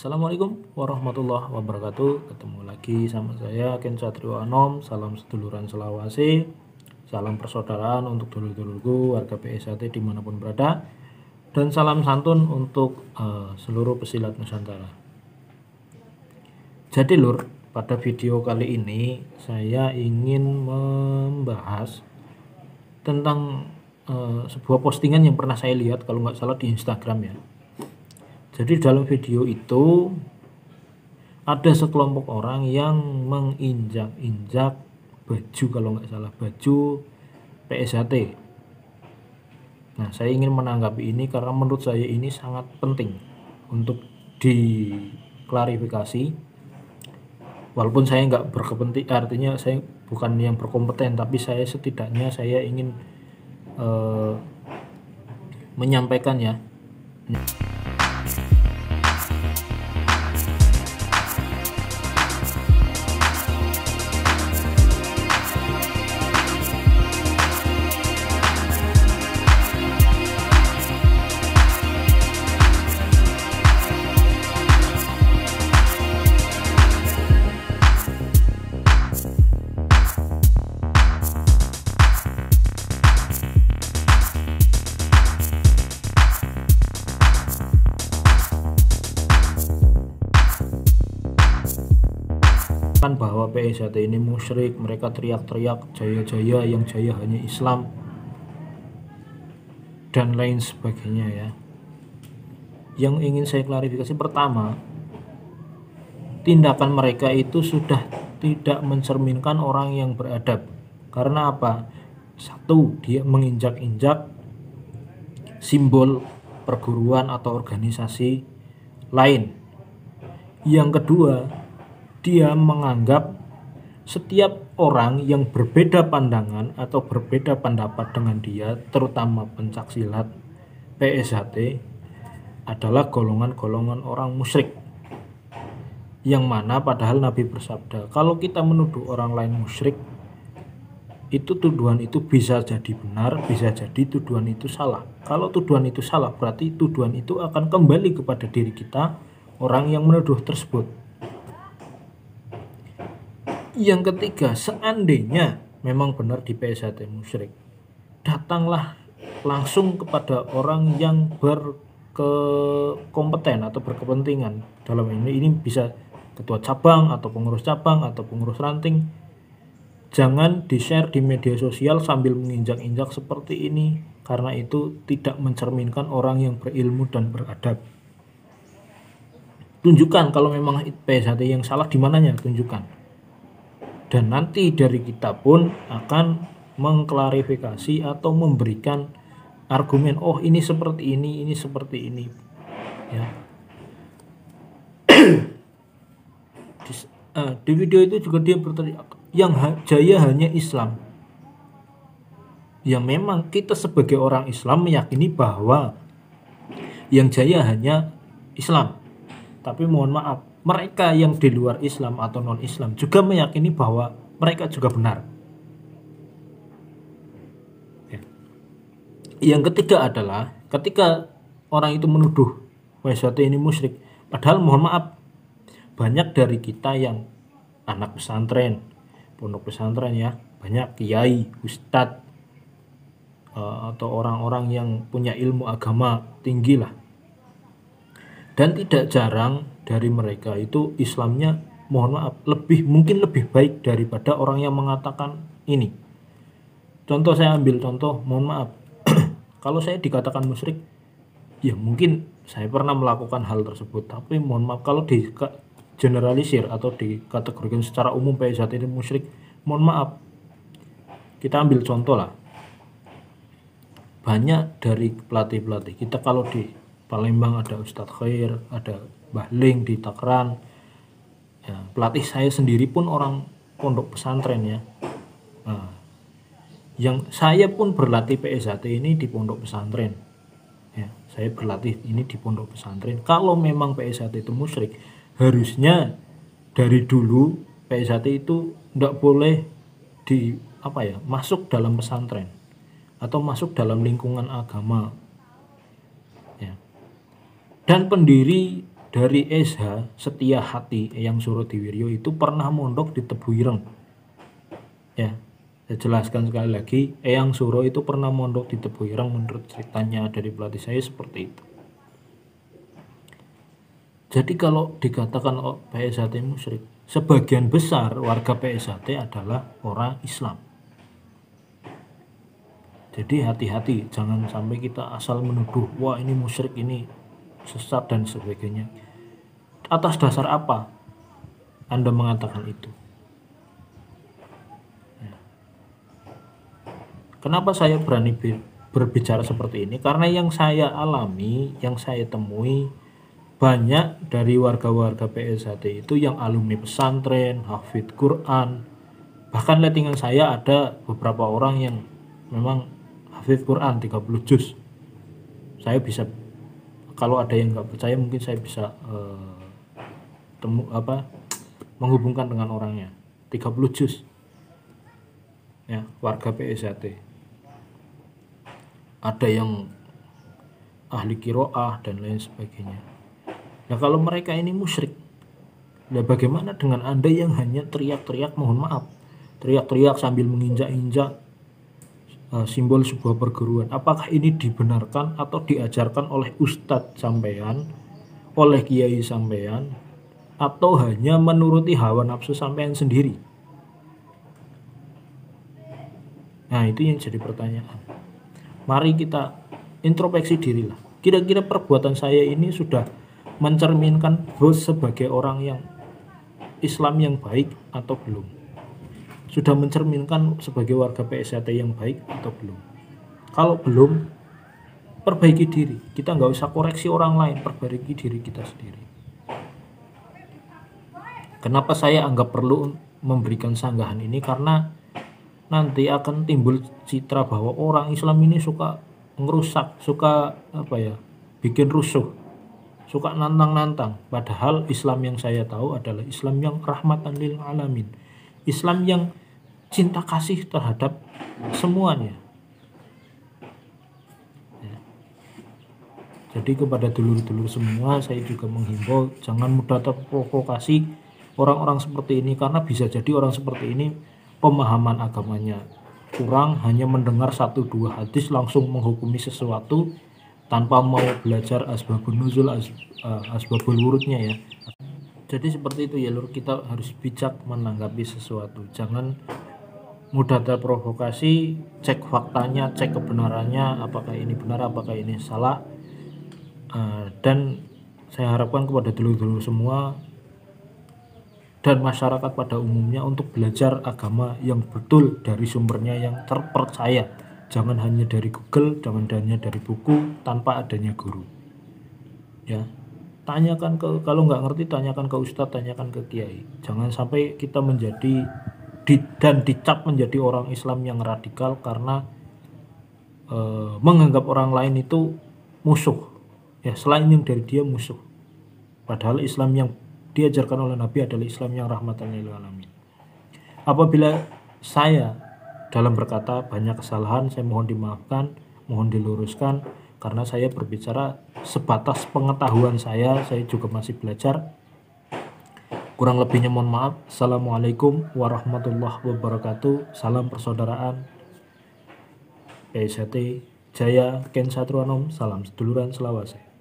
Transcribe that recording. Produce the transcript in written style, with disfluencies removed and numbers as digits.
Assalamualaikum warahmatullahi wabarakatuh. Ketemu lagi sama saya Ken Satrio Anom. Salam seduluran Selawase, salam persaudaraan untuk dulur-dulurku warga PSAT dimanapun berada, dan salam santun untuk seluruh pesilat Nusantara. Jadi lur, pada video kali ini saya ingin membahas tentang sebuah postingan yang pernah saya lihat, kalau nggak salah di Instagram ya. Jadi dalam video itu ada sekelompok orang yang menginjak-injak baju, kalau nggak salah baju PSAT. Nah, saya ingin menanggapi ini karena menurut saya ini sangat penting untuk diklarifikasi. Walaupun saya nggak berkepentingan, artinya saya bukan yang berkompeten, tapi saya setidaknya saya ingin menyampaikan ya. Bahwa PSAT ini musyrik, mereka teriak-teriak jaya-jaya, yang jaya hanya Islam dan lain sebagainya ya. Yang ingin saya klarifikasi, pertama, tindakan mereka itu sudah tidak mencerminkan orang yang beradab. Karena apa? Satu, dia menginjak-injak simbol perguruan atau organisasi lain. Yang kedua, dia menganggap setiap orang yang berbeda pandangan atau berbeda pendapat dengan dia, terutama pencaksilat PSAT, adalah golongan-golongan orang musyrik. Yang mana padahal Nabi bersabda, kalau kita menuduh orang lain musyrik, itu tuduhan itu bisa jadi benar, bisa jadi tuduhan itu salah. Kalau tuduhan itu salah, berarti tuduhan itu akan kembali kepada diri kita, orang yang menuduh tersebut. Yang ketiga, seandainya memang benar di PSAT musyrik, datanglah langsung kepada orang yang berkompeten atau berkepentingan dalam ini bisa ketua cabang atau pengurus ranting. Jangan di-share di media sosial sambil menginjak-injak seperti ini, karena itu tidak mencerminkan orang yang berilmu dan beradab. Tunjukkan kalau memang PSAT yang salah di mananya, tunjukkan. Dan nanti dari kita pun akan mengklarifikasi atau memberikan argumen, oh ini seperti ini seperti ini ya. Di video itu juga dia berteriak, yang jaya hanya Islam. Ya memang kita sebagai orang Islam meyakini bahwa yang jaya hanya Islam. Tapi mohon maaf, mereka yang di luar Islam atau non-Islam juga meyakini bahwa mereka juga benar. Ya. Yang ketiga adalah ketika orang itu menuduh PSAT ini musyrik, padahal mohon maaf, banyak dari kita yang anak pesantren, pondok pesantren ya, banyak kiai, ustadz, atau orang-orang yang punya ilmu agama tinggi lah. Dan tidak jarang dari mereka itu Islamnya mohon maaf mungkin lebih baik daripada orang yang mengatakan ini. Contoh, saya ambil contoh, mohon maaf, kalau saya dikatakan musyrik, ya mungkin saya pernah melakukan hal tersebut, tapi mohon maaf kalau di generalisir atau dikategorikan secara umum PSAT ini musyrik, mohon maaf, kita ambil contoh lah, banyak dari pelatih-pelatih kita, kalau di Palembang ada Ustadz Khair, ada Mbah Ling di Takran ya, pelatih saya sendiri pun orang pondok pesantren ya. Nah, yang saya pun berlatih PSAT ini di pondok pesantren ya, saya berlatih ini di pondok pesantren. Kalau memang PSAT itu musyrik, harusnya dari dulu PSAT itu tidak boleh masuk dalam pesantren atau masuk dalam lingkungan agama ya. Dan pendiri dari SH Setia Hati Eyang Surodiwiryo itu pernah mondok di Tebu Ireng. Ya, saya jelaskan sekali lagi, Eyang Suro itu pernah mondok di Tebu Ireng, menurut ceritanya dari pelatih saya seperti itu. Jadi kalau dikatakan PSHT musyrik, sebagian besar warga PSHT adalah orang Islam. Jadi hati-hati, jangan sampai kita asal menuduh, wah ini musyrik, ini sesat dan sebagainya. Atas dasar apa Anda mengatakan itu? Ya. Kenapa saya berani berbicara seperti ini? Karena yang saya alami, yang saya temui, banyak dari warga-warga PSHT itu yang alumni pesantren, hafidz Quran. Bahkan lettingan saya ada beberapa orang yang memang hafidz Quran 30 juz. Saya bisa, kalau ada yang nggak percaya mungkin saya bisa menghubungkan dengan orangnya. 30 juz. Ya, warga PSHT. Ada yang ahli qiraah dan lain sebagainya. Nah, kalau mereka ini musyrik, nah bagaimana dengan Anda yang hanya teriak-teriak, mohon maaf, teriak-teriak sambil menginjak-injak simbol sebuah perguruan? Apakah ini dibenarkan atau diajarkan oleh ustadz sampean, oleh kiai sampean, atau hanya menuruti hawa nafsu sampean sendiri? Nah, itu yang jadi pertanyaan. Mari kita introspeksi dirilah. Kira-kira perbuatan saya ini sudah mencerminkan bos sebagai orang yang Islam yang baik atau belum? Sudah mencerminkan sebagai warga PSHT yang baik atau belum? Kalau belum, perbaiki diri. Kita nggak usah koreksi orang lain, perbaiki diri kita sendiri. Kenapa saya anggap perlu memberikan sanggahan ini? Karena nanti akan timbul citra bahwa orang Islam ini suka ngerusak, suka bikin rusuh, suka nantang-nantang. Padahal Islam yang saya tahu adalah Islam yang rahmatan lil alamin, Islam yang cinta kasih terhadap semuanya. Ya. Jadi kepada dulur-dulur semua saya juga menghimbau, jangan mudah terprovokasi orang-orang seperti ini, karena bisa jadi orang seperti ini pemahaman agamanya kurang, hanya mendengar 1-2 hadis langsung menghukumi sesuatu tanpa mau belajar asbabun nuzul, asbabul wurudnya ya. Jadi seperti itu ya lur, kita harus bijak menanggapi sesuatu. Jangan mudah terprovokasi, cek faktanya, cek kebenarannya, apakah ini benar, apakah ini salah. Dan saya harapkan kepada dulur-dulur semua dan masyarakat pada umumnya untuk belajar agama yang betul dari sumbernya yang terpercaya. Jangan hanya dari Google, jangan hanya dari buku tanpa adanya guru. Ya, tanyakan kalau nggak ngerti tanyakan ke ustadz, tanyakan ke kiai. Jangan sampai kita menjadi dan dicap menjadi orang Islam yang radikal karena menganggap orang lain itu musuh. Ya, selain yang dari dia musuh. Padahal Islam yang diajarkan oleh Nabi adalah Islam yang rahmatan lil alamin. Apabila saya dalam berkata banyak kesalahan, saya mohon dimaafkan, mohon diluruskan, karena saya berbicara sebatas pengetahuan saya juga masih belajar. Kurang lebihnya mohon maaf. Assalamualaikum warahmatullahi wabarakatuh. Salam persaudaraan PSHT Jaya Ken Satruanom, salam seduluran selawase.